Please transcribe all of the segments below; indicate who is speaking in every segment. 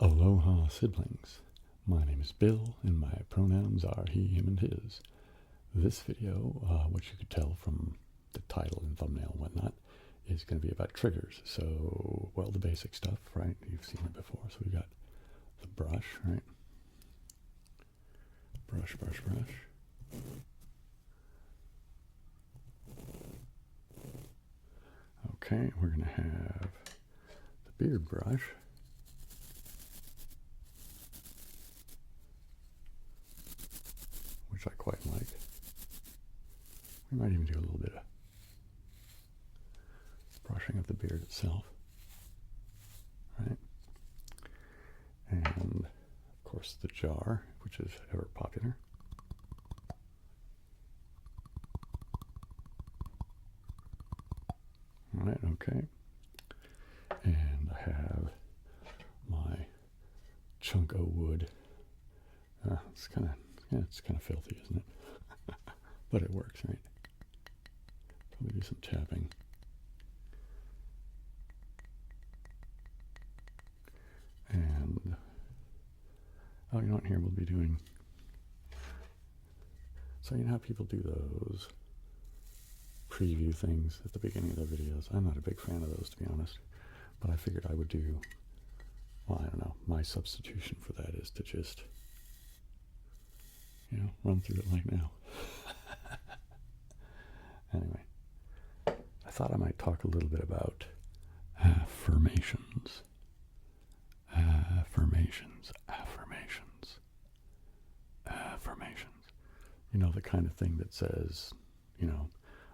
Speaker 1: Aloha, siblings. My name is Bill, and my pronouns are he, him, and his. This video, which you could tell from the title and thumbnail and whatnot, is going to be about triggers. So, well, the basic stuff, right? You've seen it before. So we got the brush, right? Brush, brush, brush. Okay, we're going to have the beard brush. Which I quite like. We might even do a little bit of brushing of the beard itself. Right? And, of course, the jar, which is ever popular. All right, okay. And I have my chunk of wood. It's kind of filthy, isn't it? But it works, right? Probably do some tapping. And, oh, you know what, here we'll be doing, so you know how people do those preview things at the beginning of their videos? I'm not a big fan of those, to be honest, but I figured I would do, well, I don't know, my substitution for that is to just, you know, run through it like now. Anyway, I thought I might talk a little bit about affirmations. Affirmations. You know, the kind of thing that says, you know,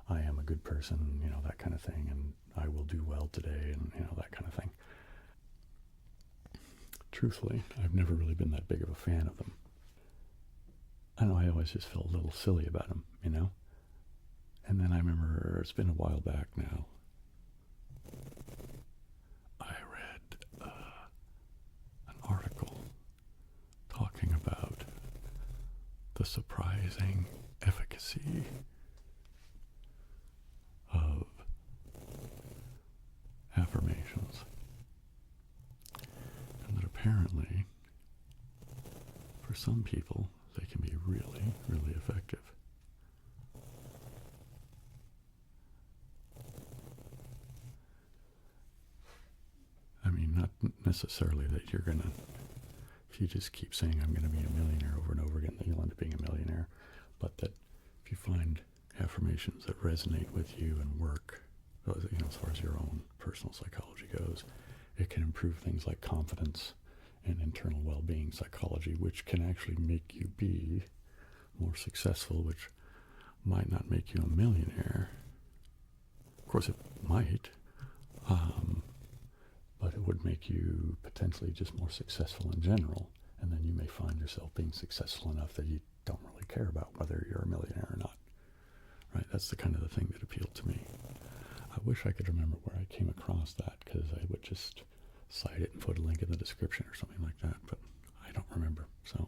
Speaker 1: I am a good person, you know, that kind of thing, and I will do well today, and, you know, that kind of thing. Truthfully, I've never really been that big of a fan of them. I know I always just felt a little silly about them, you know? And then I remember, it's been a while back now, I read an article talking about the surprising efficacy of affirmations. And that apparently, for some people, they can be really, really effective. I mean, not necessarily that you're going to, if you just keep saying, I'm going to be a millionaire over and over again, that you'll end up being a millionaire, but that if you find affirmations that resonate with you and work, you know, as far as your own personal psychology goes, it can improve things like confidence and internal well-being psychology, which can actually make you be more successful, which might not make you a millionaire. Of course, it might, but it would make you potentially just more successful in general, and then you may find yourself being successful enough that you don't really care about whether you're a millionaire or not. Right? That's the kind of the thing that appealed to me. I wish I could remember where I came across that, because I would just cite it and put a link in the description or something like that, but I don't remember, so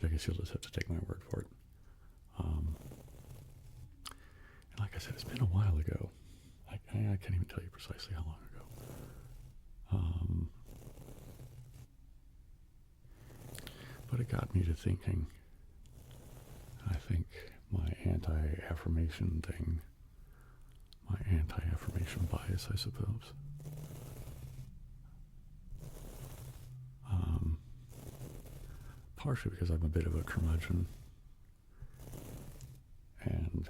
Speaker 1: I guess you'll just have to take my word for it. And like I said, it's been a while ago. I can't even tell you precisely how long ago. But it got me to thinking. I think my anti-affirmation thing, my anti-affirmation bias, I suppose, partially because I'm a bit of a curmudgeon, and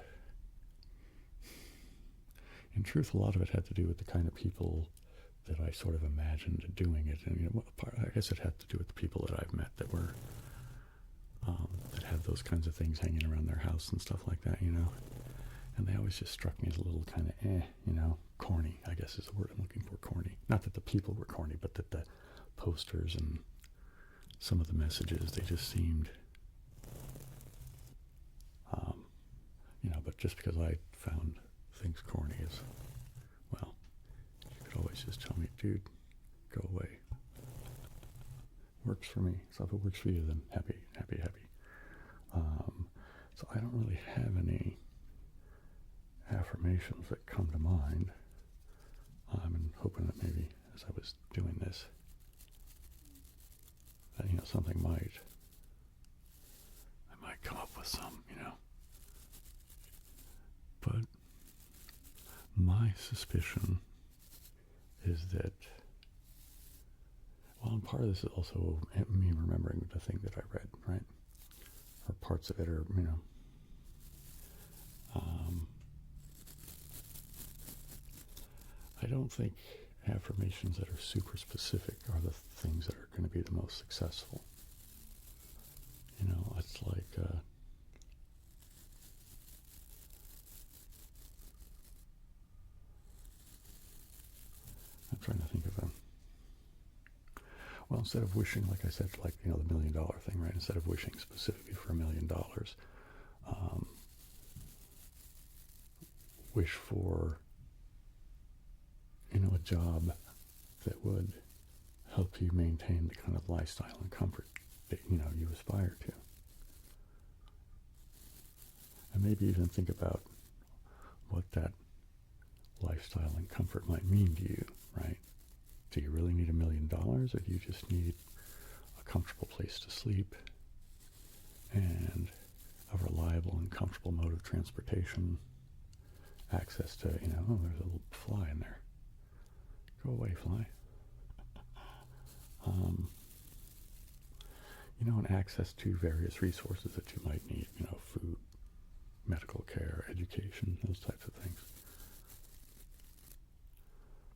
Speaker 1: in truth, a lot of it had to do with the kind of people that I sort of imagined doing it, and, you know, I guess it had to do with the people that I've met that were that had those kinds of things hanging around their house and stuff like that, you know, and they always just struck me as a little kind of you know, corny, I guess is the word I'm looking for, corny. Not that the people were corny, but that the posters and some of the messages, they just seemed, you know, but just because I found things corny is, well, you could always just tell me, dude, go away. Works for me. So if it works for you, then happy. So I don't really have any affirmations that come to mind. I'm hoping that maybe as I was doing this, something I might come up with some, But my suspicion is that, well, and part of this is also me remembering the thing that I read, right? Or parts of it are, I don't think affirmations that are super specific are the things that are going to be the most successful. It's like, I'm trying to think of well, instead of wishing, like I said, like, the $1 million thing, right? Instead of wishing specifically for $1 million, wish for, a job that would help you maintain the kind of lifestyle and comfort that, you aspire to. And maybe even think about what that lifestyle and comfort might mean to you, right? Do you really need $1 million, or do you just need a comfortable place to sleep and a reliable and comfortable mode of transportation, access to, oh, there's a little fly in there. Go away, fly. And access to various resources that you might need, food, medical care, education, those types of things.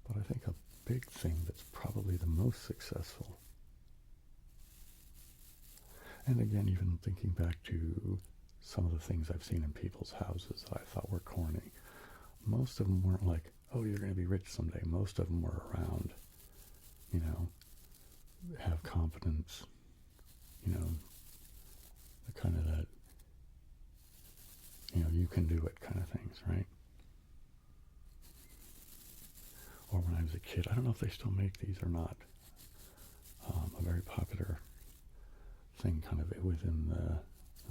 Speaker 1: But I think a big thing that's probably the most successful, and again, even thinking back to some of the things I've seen in people's houses that I thought were corny, most of them weren't like, oh, you're going to be rich someday. Most of them were around, have confidence, the kind of that, you can do it kind of things, right? Or when I was a kid, I don't know if they still make these or not, a very popular thing kind of within the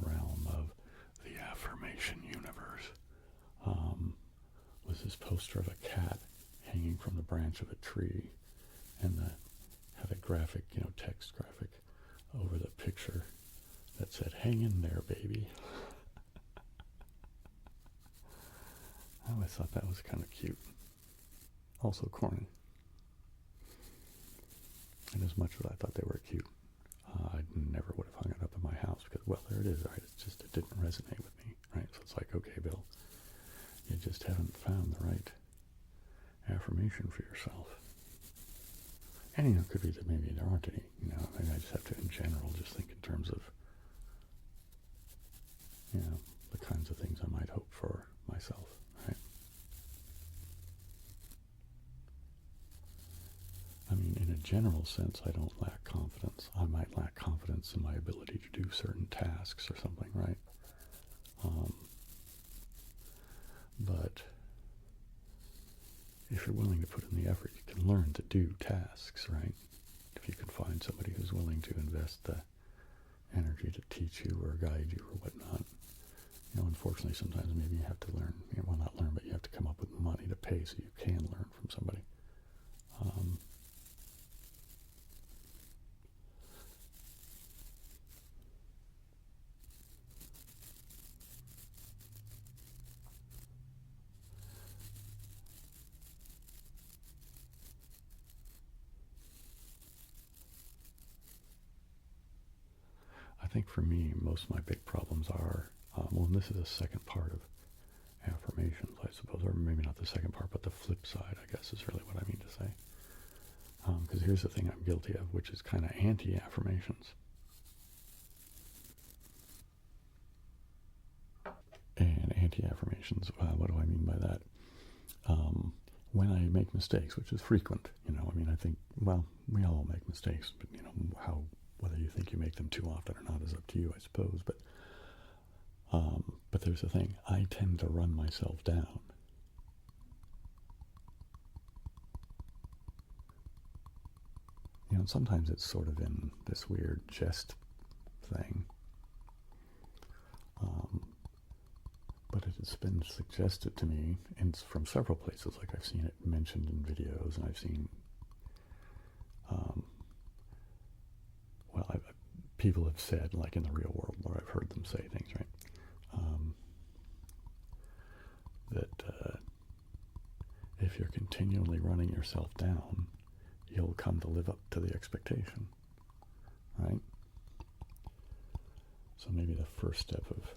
Speaker 1: realm of the affirmation universe, was this poster of a cat hanging from the branch of a tree, and had a graphic, text graphic over the picture that said, "Hang in there, baby." I always thought that was kind of cute. Also corny. And as much as I thought they were cute, I never would have hung it up in my house because, well, there it is, right? It didn't resonate with me, right? So it's like, okay, Bill, you just haven't found the right affirmation for yourself. And, it could be that maybe there aren't any, maybe I just have to, in general, just think in terms of, the kinds of things I might hope for myself, right? I mean, in a general sense, I don't lack confidence. I might lack confidence in my ability to do certain tasks or something, right? But if you're willing to put in the effort, you can learn to do tasks, right? If you can find somebody who's willing to invest the energy to teach you or guide you or whatnot. Unfortunately, sometimes maybe you have to learn, well, not learn, but you have to come up with money to pay so you can learn from somebody. I think for me, most of my big problems are, well, and this is the second part of affirmations, I suppose, or maybe not the second part, but the flip side, I guess, is really what I mean to say. Because here's the thing I'm guilty of, which is kind of anti-affirmations. And anti-affirmations, what do I mean by that? When I make mistakes, which is frequent, I think, well, we all make mistakes, but, whether you think you make them too often or not is up to you, I suppose. But there's the thing, I tend to run myself down. Sometimes it's sort of in this weird jest thing. But it's been suggested to me, and it's from several places, like I've seen it mentioned in videos, and I've seen, people have said, like in the real world, where I've heard them say things, right? That if you're continually running yourself down, you'll come to live up to the expectation, right? So maybe the first step of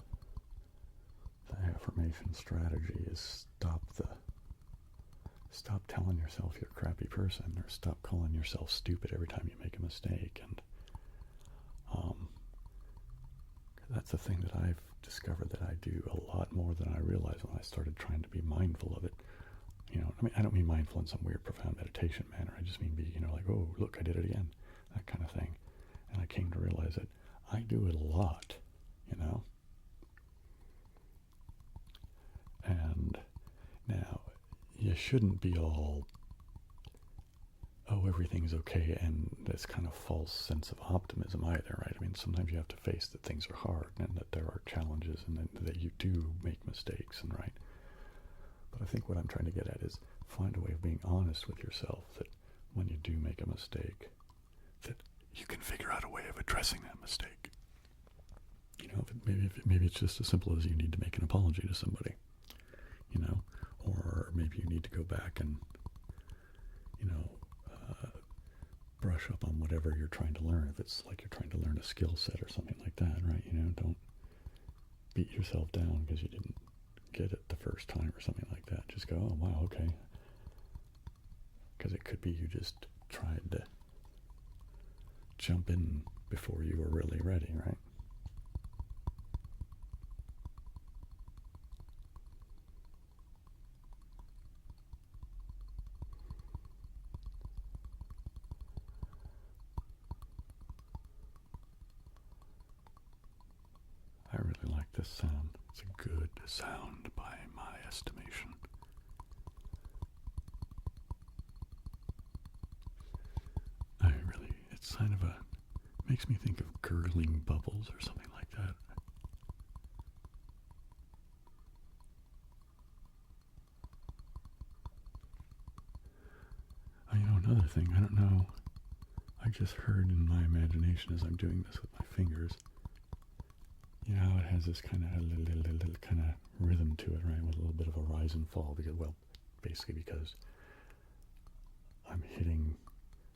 Speaker 1: the affirmation strategy is stop telling yourself you're a crappy person, or stop calling yourself stupid every time you make a mistake. And that's the thing that I've discovered that I do a lot more than I realized when I started trying to be mindful of it. You know, I mean, I don't mean mindful in some weird, profound meditation manner. I just mean be, like, oh, look, I did it again, that kind of thing. And I came to realize that I do it a lot, And now, you shouldn't be all, oh, everything's okay, and this kind of false sense of optimism either, right? I mean, sometimes you have to face that things are hard and that there are challenges and that you do make mistakes, and right? But I think what I'm trying to get at is find a way of being honest with yourself, that when you do make a mistake, that you can figure out a way of addressing that mistake. Maybe it's just as simple as you need to make an apology to somebody, or maybe you need to go back and, brush up on whatever you're trying to learn. If it's like you're trying to learn a skill set or something like that, right? Don't beat yourself down because you didn't get it the first time or something like that. Just go, oh, wow, okay. Because it could be you just tried to jump in before you were really ready, right? I really like this sound. It's a good sound by my estimation. It's kind of makes me think of gurgling bubbles or something like that. Another thing, I don't know, I just heard in my imagination as I'm doing this with my fingers, how it has this kind of rhythm to it, right, with a little bit of a rise and fall, basically because I'm hitting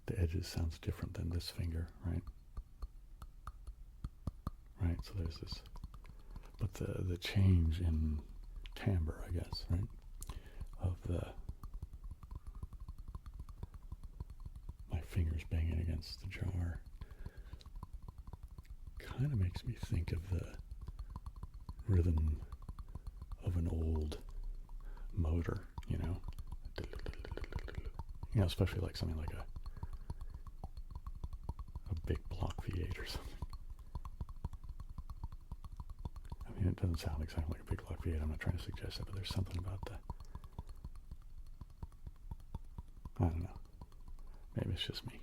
Speaker 1: the edges sounds different than this finger, right? Right, so there's this, but the change in timbre, I guess, right, of my fingers banging against the jar kind of makes me think of the rhythm of an old motor, especially like something like a big block V8 or something. I mean, it doesn't sound exactly like a big block V8. I'm not trying to suggest that, but there's something about I don't know. Maybe it's just me.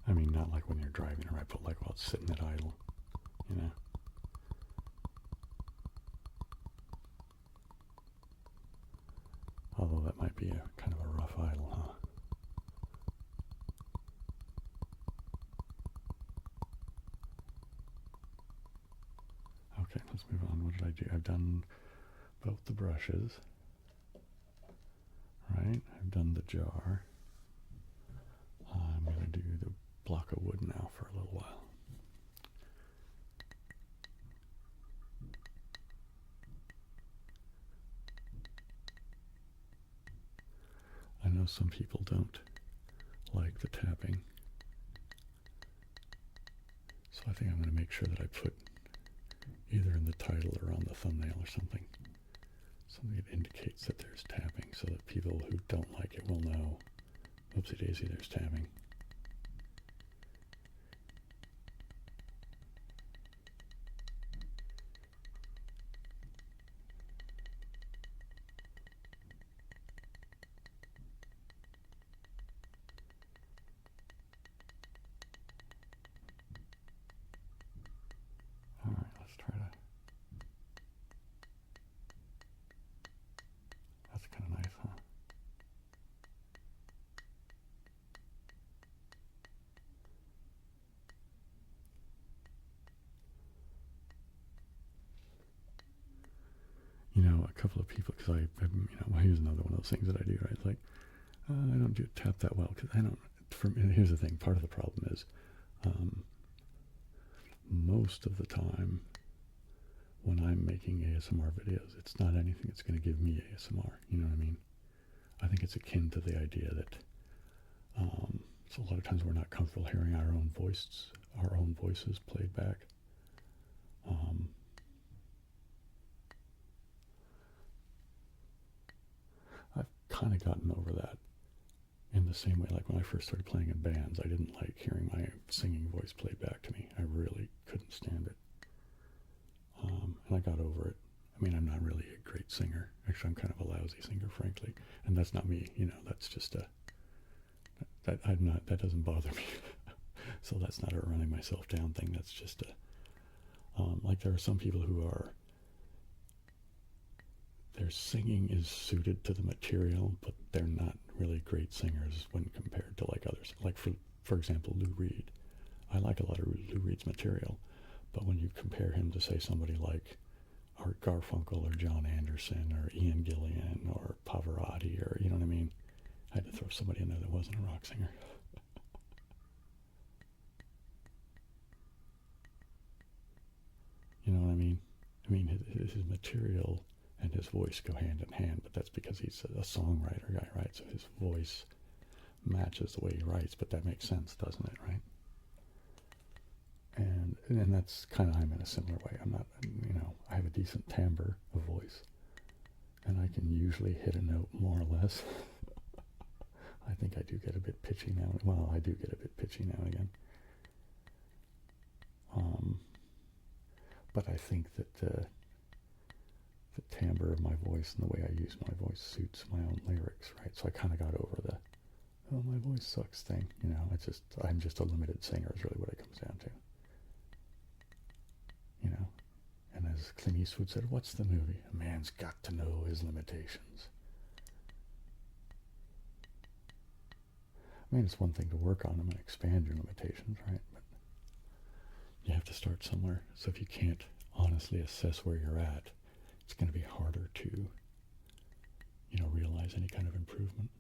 Speaker 1: I mean, not like when you're driving, right, but like while it's sitting at idle, Although that might be a kind of a rough idle, huh? Okay, let's move on. What did I do? I've done both the brushes, right? I've done the jar. I'm going to do the block of wood now for a little while. I know some people don't like the tapping, so I think I'm going to make sure that I put either in the title or on the thumbnail or something that indicates that there's tapping, so that people who don't like it will know, whoopsie daisy, there's tapping. a couple of people, because here's another one of those things that I do, right? It's like, I don't do tap that well, because I don't, here's the thing, part of the problem is, most of the time, when I'm making ASMR videos, it's not anything that's going to give me ASMR, you know what I mean? I think it's akin to the idea that, so a lot of times we're not comfortable hearing our own voices played back. I've kind of gotten over that in the same way, like when I first started playing in bands, I didn't like hearing my singing voice played back to me. I really couldn't stand it. And I got over it. I mean, I'm not really a great singer. Actually, I'm kind of a lousy singer, frankly. And that's not me, that's just that doesn't bother me. So that's not a running myself down thing. That's just like there are some people who their singing is suited to the material, but they're not really great singers when compared to like others. Like for example, Lou Reed. I like a lot of Lou Reed's material, but when you compare him to say somebody like Art Garfunkel or John Anderson or Ian Gillan or Pavarotti, or you know what I mean, I had to throw somebody in there that wasn't a rock singer. You know what I mean? I mean, his material and his voice go hand in hand, but that's because he's a songwriter guy, right? So his voice matches the way he writes, but that makes sense, doesn't it, right? And that's kind of, I'm in a similar way. I'm not, I have a decent timbre of voice, and I can usually hit a note more or less. I think I do get a bit pitchy now. Well, I do get a bit pitchy now and again. But I think that the timbre of my voice and the way I use my voice suits my own lyrics, right? So I kind of got over the, oh, my voice sucks thing. I'm just a limited singer is really what it comes down to. And as Clint Eastwood said, what's the movie? A man's got to know his limitations. I mean, it's one thing to work on them and expand your limitations, right? But you have to start somewhere. So if you can't honestly assess where you're at, it's going to be harder to, realize any kind of improvement.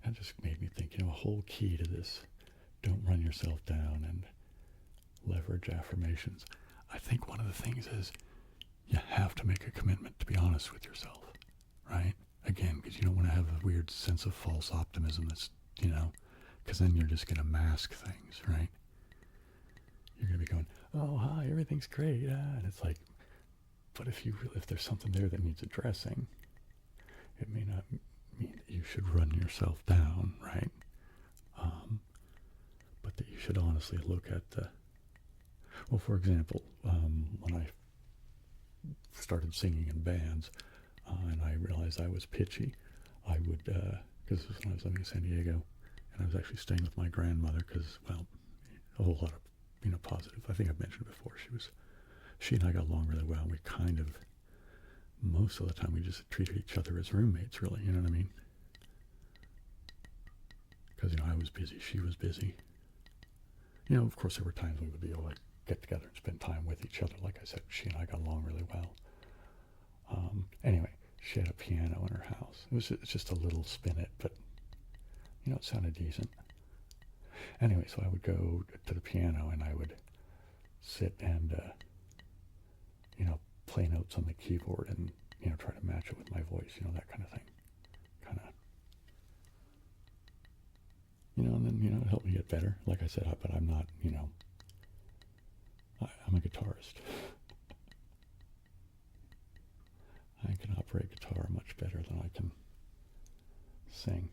Speaker 1: That just made me think, a whole key to this, don't run yourself down and leverage affirmations. I think one of the things is you have to make a commitment to be honest with yourself, right? Again, because you don't want to have a weird sense of false optimism that's, because then you're just going to mask things, right? You're going to be going, oh, hi, everything's great. And it's like, but if there's something there that needs addressing, it may not mean that you should run yourself down, right? But that you should honestly look at well, for example, when I started singing in bands, and I realized I was pitchy, I would, because this was when I was living in San Diego, and I was actually staying with my grandmother because, well, a whole lot of, positive. I think I've mentioned before, she and I got along really well. We kind of, most of the time, we just treated each other as roommates, really, you know what I mean? Because, I was busy, she was busy. Of course, there were times we would be able to get together and spend time with each other. Like I said, she and I got along really well. Anyway, she had a piano in her house. It's just a little spinet, but, it sounded decent. Anyway, so I would go to the piano and I would sit and, play notes on the keyboard and, try to match it with my voice, that kind of thing. Kind of, and then, it helped me get better. Like I said, but I'm not, I'm a guitarist. I can operate guitar much better than I can sing.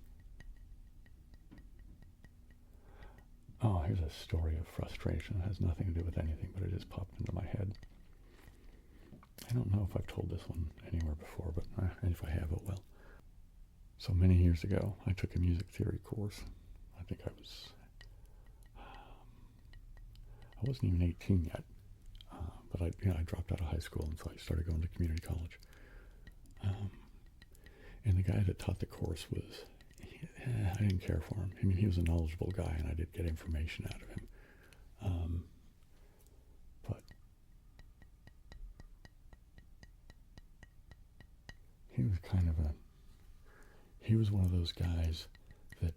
Speaker 1: Oh, here's a story of frustration. It has nothing to do with anything, but it just popped into my head. I don't know if I've told this one anywhere before, but if I have, it will. So many years ago, I took a music theory course. I think I wasn't even 18 yet, but I dropped out of high school, and so I started going to community college. And the guy that taught the course was, I didn't care for him. I mean, he was a knowledgeable guy, and I did get information out of him. But he was he was one of those guys that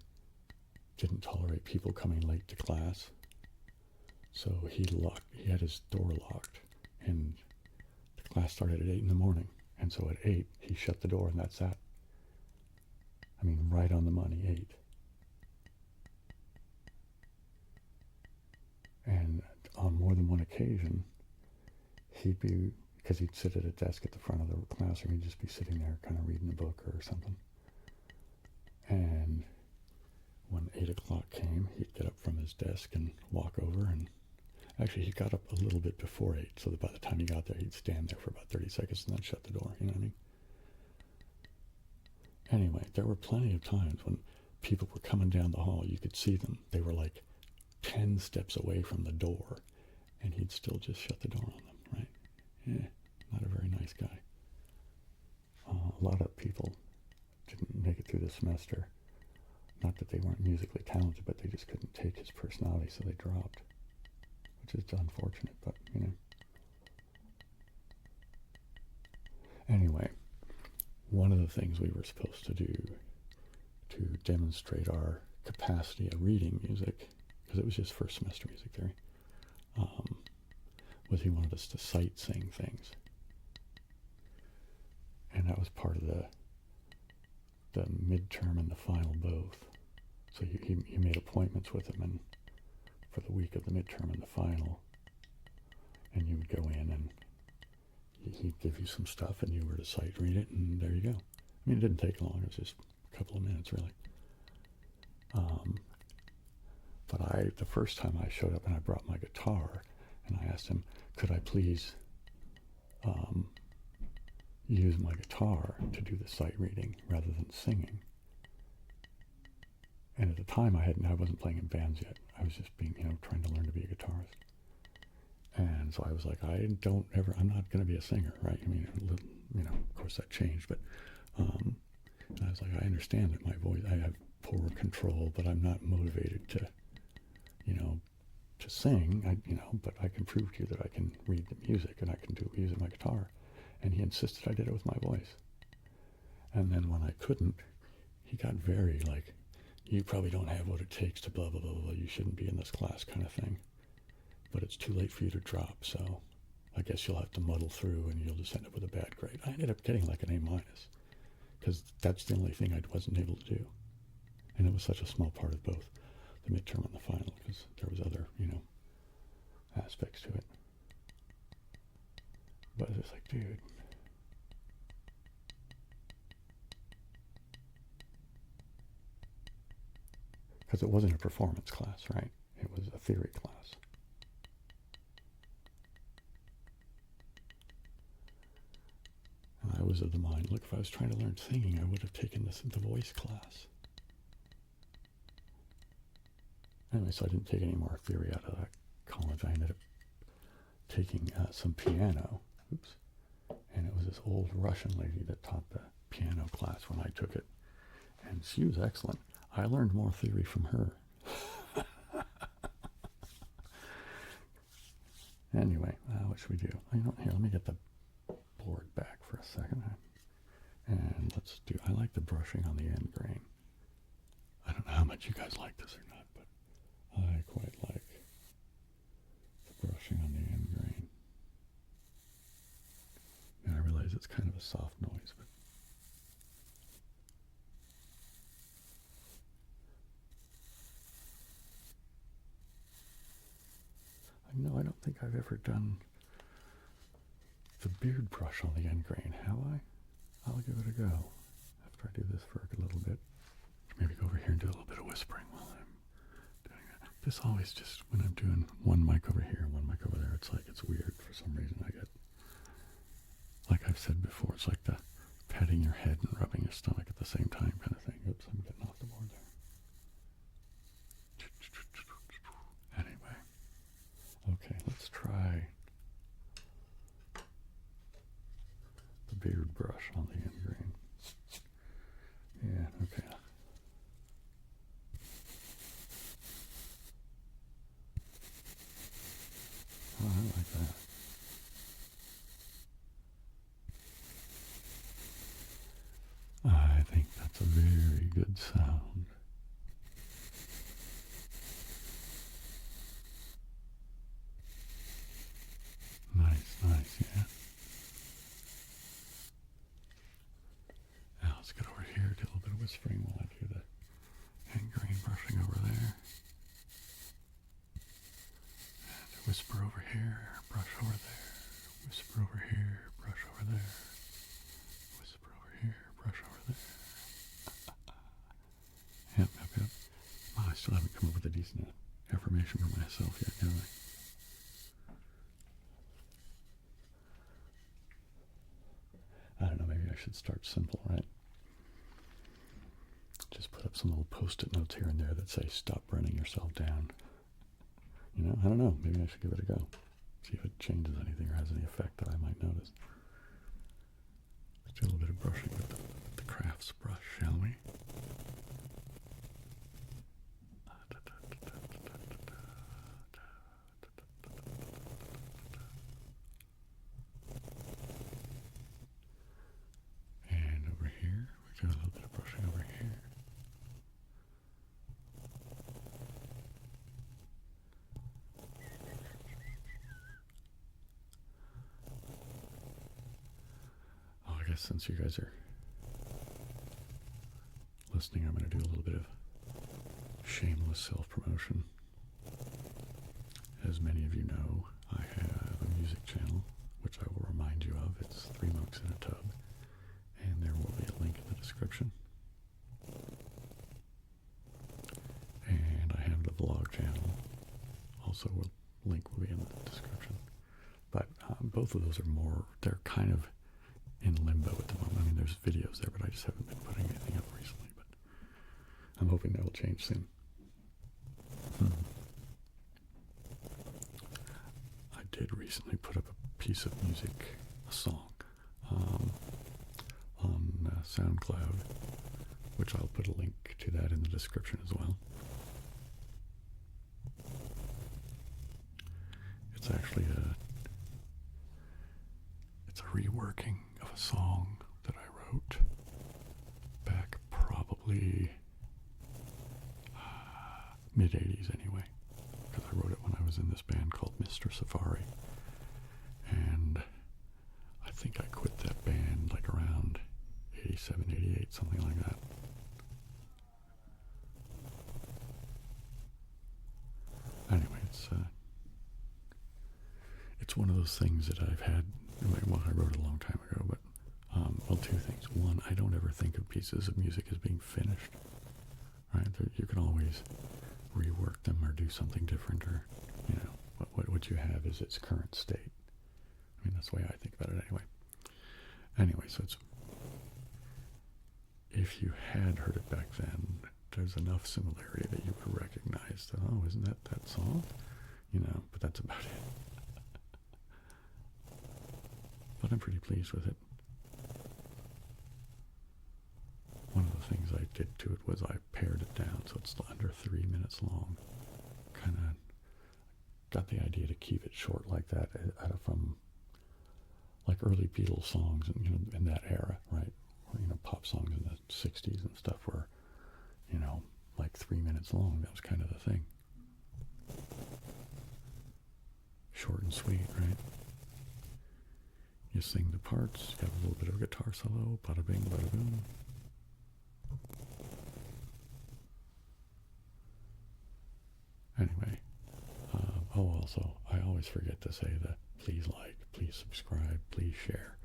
Speaker 1: didn't tolerate people coming late to class. So he had his door locked, and the class started at 8 in the morning. And so at 8, he shut the door, and that's that. I mean, right on the money, 8. And on more than one occasion, because he'd sit at a desk at the front of the classroom, he'd just be sitting there kind of reading a book or something. And when 8 o'clock came, he'd get up from his desk and walk over, and actually he got up a little bit before 8, so that by the time he got there, he'd stand there for about 30 seconds and then shut the door, you know what I mean? Anyway, there were plenty of times when people were coming down the hall, you could see them. They were like 10 steps away from the door, and he'd still just shut the door on them, right? Yeah, not a very nice guy. A lot of people didn't make it through the semester. Not that they weren't musically talented, but they just couldn't take his personality, so they dropped, which is unfortunate, but, you know. Anyway, one of the things we were supposed to do to demonstrate our capacity at reading music, because it was just first semester music theory, was he wanted us to sight sing things. And that was part of the midterm and the final both. So he made appointments with him and for the week of the midterm and the final. And you would go in and he'd give you some stuff and you were to sight read it, and there you go. I mean, it didn't take long. It was just a couple of minutes, really. But the first time I showed up and I brought my guitar, and I asked him, could I please use my guitar to do the sight reading rather than singing? And at the time I wasn't playing in bands yet. I was just trying to learn to be a guitarist. And so I was like, I'm not going to be a singer, right? I mean, of course that changed, but and I was like, I understand that my voice, I have poor control, but I'm not motivated to sing, but I can prove to you that I can read the music and I can do it using my guitar. And he insisted I did it with my voice. And then when I couldn't, he got very like, you probably don't have what it takes to blah, blah, blah, blah. You shouldn't be in this class kind of thing. But it's too late for you to drop, so I guess you'll have to muddle through and you'll just end up with a bad grade. I ended up getting like an A-, because that's the only thing I wasn't able to do. And it was such a small part of both the midterm and the final, because there was other, aspects to it. But it's like, dude. Because it wasn't a performance class, right? It was a theory class. And I was of the mind, look, if I was trying to learn singing, I would have taken the voice class. Anyway, so I didn't take any more theory out of that college. I ended up taking some piano. Oops. And it was this old Russian lady that taught the piano class when I took it. And she was excellent. I learned more theory from her. Anyway, what should we do? Here, let me get the board back for a second. And I like the brushing on the end grain. I don't know how much you guys like this or not, but I quite like the brushing on the end grain. And I realize it's kind of a soft noise, but I don't think I've ever done the beard brush on the end grain, have I? I'll give it a go after I do this for a little bit. Maybe go over here and do a little bit of whispering while I'm doing that. This always just, when I'm doing one mic over here and one mic over there, it's weird for some reason. I get, like I've said before, it's like the patting your head and rubbing your stomach at the same time kind of thing. Oops, I'm getting off the board there. Anyway, okay, let's try the beard brush on the end grain. Yeah, okay. Oh, I like that. That's a very good sound. Nice, nice, yeah. Now let's get over here, do a little bit of whispering while I do the hand grain brushing over there. And whisper over here, brush over there. Whisper over here, brush over there. Whisper over here, brush over there. Yep, yep, yep. Oh, I still haven't come up with a decent affirmation for myself yet, have I? I don't know, maybe I should start simple, right? Just put up some little post-it notes here and there that say, stop running yourself down. You know, I don't know, maybe I should give it a go. See if it changes anything or has any effect that I might notice. Let's do a little bit of brushing with the crafts brush, shall we? And over here, we do a little bit of brushing over here. Oh, I guess since you guys are listening, I'm going to do a little bit of shameless self-promotion. As many of you know, I have a music channel, which I will remind you of. It's 3 Monks in a Tub, and there will be a link in the description. And I have the vlog channel. Also, a link will be in the description. But both of those are they're kind of in limbo at the moment. I mean, there's videos there, but I just haven't been putting anything up recently. But I'm hoping that will change soon. I did recently put up a piece of music, a song, on SoundCloud, which I'll put a link to that in the description as well. It's actually it's a reworking of a song that I wrote back probably mid-'80s anyway, because I wrote it when I was in this band called Mr. Safari, and I think I quit that band like around 87, 88, something like that. Anyway, it's one of those things that I've had, well, I wrote a long time ago, but, well, two things. One, I don't ever think of pieces of music as being finished, right? You can always rework them or do something different, or, you know, what you have is its current state. I mean, that's the way I think about it anyway. So if you had heard it back then, there's enough similarity that you would recognize that, oh, isn't that song? You know, but that's about it. But I'm pretty pleased with it. One of the things I did to it was I pared it down so it's under 3 minutes long. Kind of got the idea to keep it short like that from like early Beatles songs and, you know, in that era, right? Or, you know, pop songs in the 60s and stuff were, you know, like 3 minutes long. That was kind of the thing. Short and sweet, right? You sing the parts, you have a little bit of guitar solo, bada bing, bada boom. Anyway, also, I always forget to say that please like, please subscribe, please share.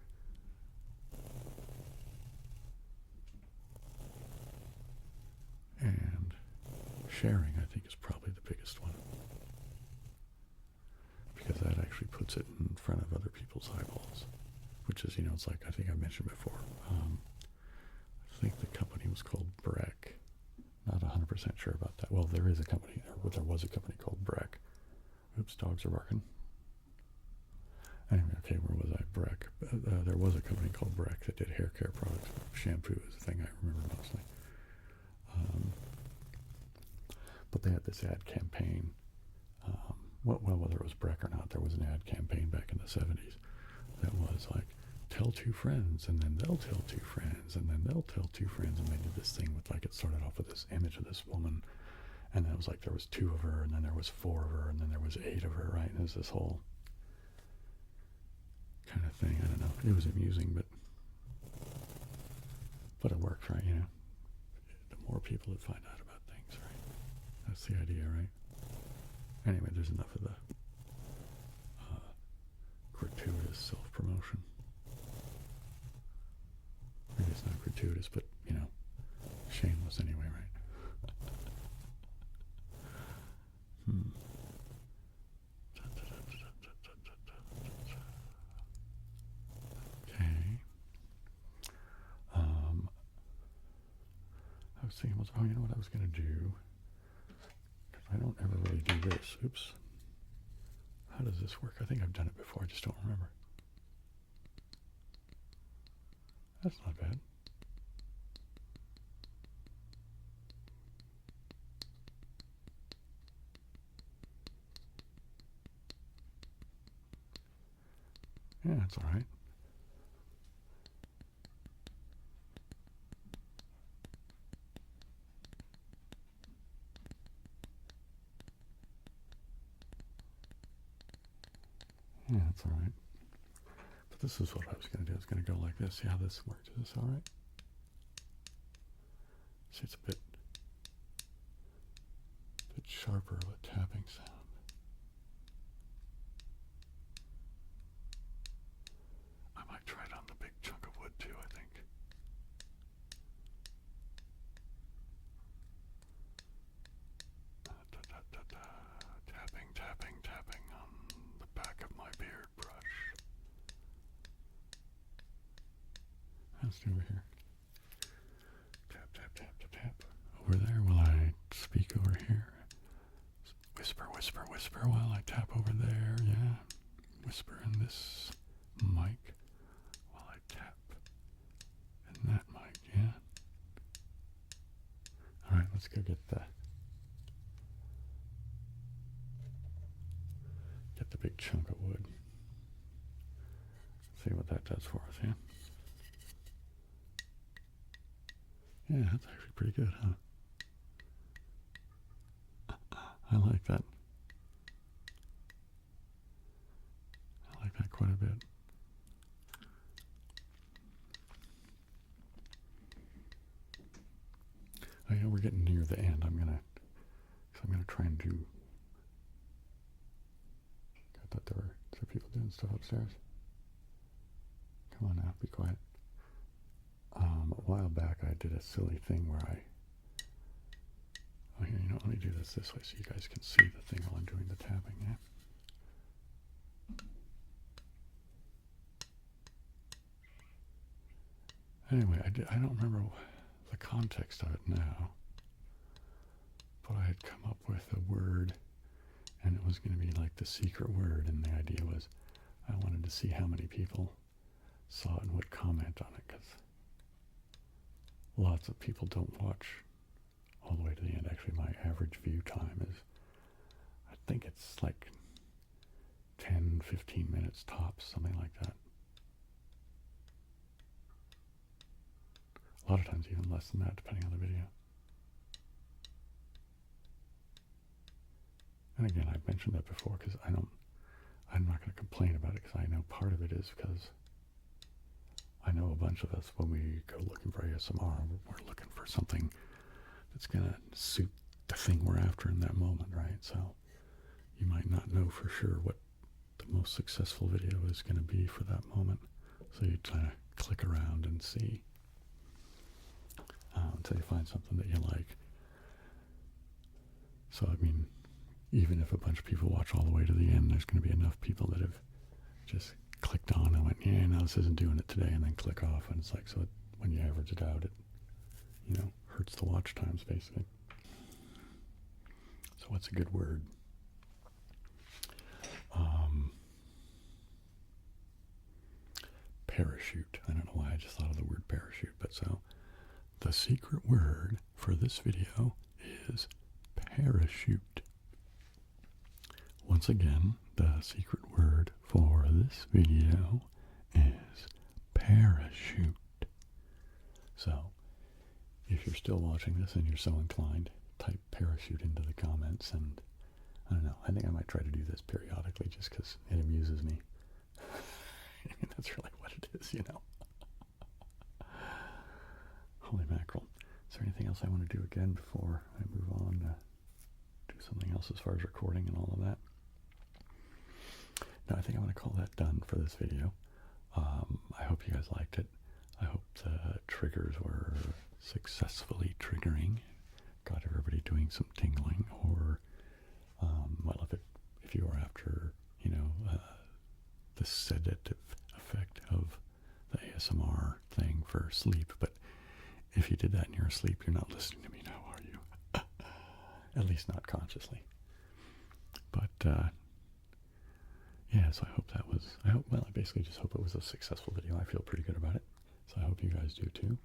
Speaker 1: And sharing, I think, is probably the biggest one. Because that actually puts it in front of other people's eyeballs. Which is, you know, it's like, I think I mentioned before. I think the company was called Breck. Not 100% sure about that. Well, there is a company, there was a company called Breck. Oops, dogs are barking. Anyway, okay, where was I? Breck. There was a company called Breck that did hair care products. Shampoo is the thing I remember mostly. But they had this ad campaign. Well, whether it was Breck or not, there was an ad campaign back in the 70s that was like, tell 2 friends, and then they'll tell 2 friends, and then they'll tell 2 friends, and they did this thing with, like, it started off with this image of this woman, and then it was like there was 2 of her, and then there was 4 of her, and then there was 8 of her, right? And it was this whole kind of thing. I don't know. It was amusing, but it works, right? You know, the more people that find out about things, right? That's the idea, right? Anyway, there's enough of the gratuitous self-promotion. Maybe it's not gratuitous, but, you know, shameless anyway, right? Okay. I was thinking, oh, you know what I was going to do? Because I don't ever really do this. Oops. How does this work? I think I've done it before. I just don't remember. That's not bad. Yeah, that's all right. Yeah, that's all right. But this is what I was going to do. I was going to go like this. See how this works. Is this all right? See, it's a bit sharper of a tapping sound. I might try it on the big chunk of wood too, I think. Tapping, tapping, tapping on the back of my beard brush. Let's do over here. Tap, tap, tap, tap, tap. Over there while I speak over here. Whisper, whisper, whisper while I tap over there, yeah. Whisper in this mic while I tap in that mic, yeah. Alright, let's go get the big chunk of wood. See what that does for us, yeah? Yeah, that's actually pretty good, huh? I like that. I like that quite a bit. Oh, yeah, we're getting near the end. I'm gonna try and do. I thought there were people doing stuff upstairs. Come on now, be quiet. A while back, I did a silly thing where oh, here, you know, let me do this way so you guys can see the thing while I'm doing the tapping, yeah? Anyway, I don't remember the context of it now, but I had come up with a word, and it was going to be like the secret word, and the idea was I wanted to see how many people saw it and would comment on it, because lots of people don't watch all the way to the end. Actually, my average view time is, I think it's like 10, 15 minutes tops, something like that. A lot of times even less than that, depending on the video. And again, I've mentioned that before because I'm not going to complain about it, because I know part of it is because I know a bunch of us, when we go looking for ASMR, we're looking for something that's going to suit the thing we're after in that moment, right? So you might not know for sure what the most successful video is going to be for that moment. So you try to click around and see until you find something that you like. So, I mean, even if a bunch of people watch all the way to the end, there's going to be enough people that have just clicked on and went, yeah, no, this isn't doing it today, and then click off. And it's like, so when you average it out, it, you know, hurts the watch times, basically. So what's a good word? Parachute. I don't know why I just thought of the word parachute, but so the secret word for this video is parachute. Once again, the secret word for this video is parachute. So, if you're still watching this and you're so inclined, type parachute into the comments, and I don't know, I think I might try to do this periodically just because it amuses me. I mean, that's really what it is, you know. Holy mackerel. Is there anything else I want to do again before I move on to do something else as far as recording and all of that? No, I think I'm going to call that done for this video. I hope you guys liked it. I hope the triggers were successfully triggering, got everybody doing some tingling, or well, if you are after, you know, the sedative effect of the ASMR thing for sleep. But if you did that and you're asleep, you're not listening to me now, are you? At least not consciously. But yeah, so I hope that was, I basically just hope it was a successful video. I feel pretty good about it. So I hope you guys do too.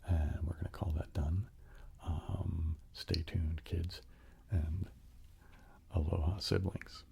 Speaker 1: And we're going to call that done. Stay tuned, kids, and aloha, siblings.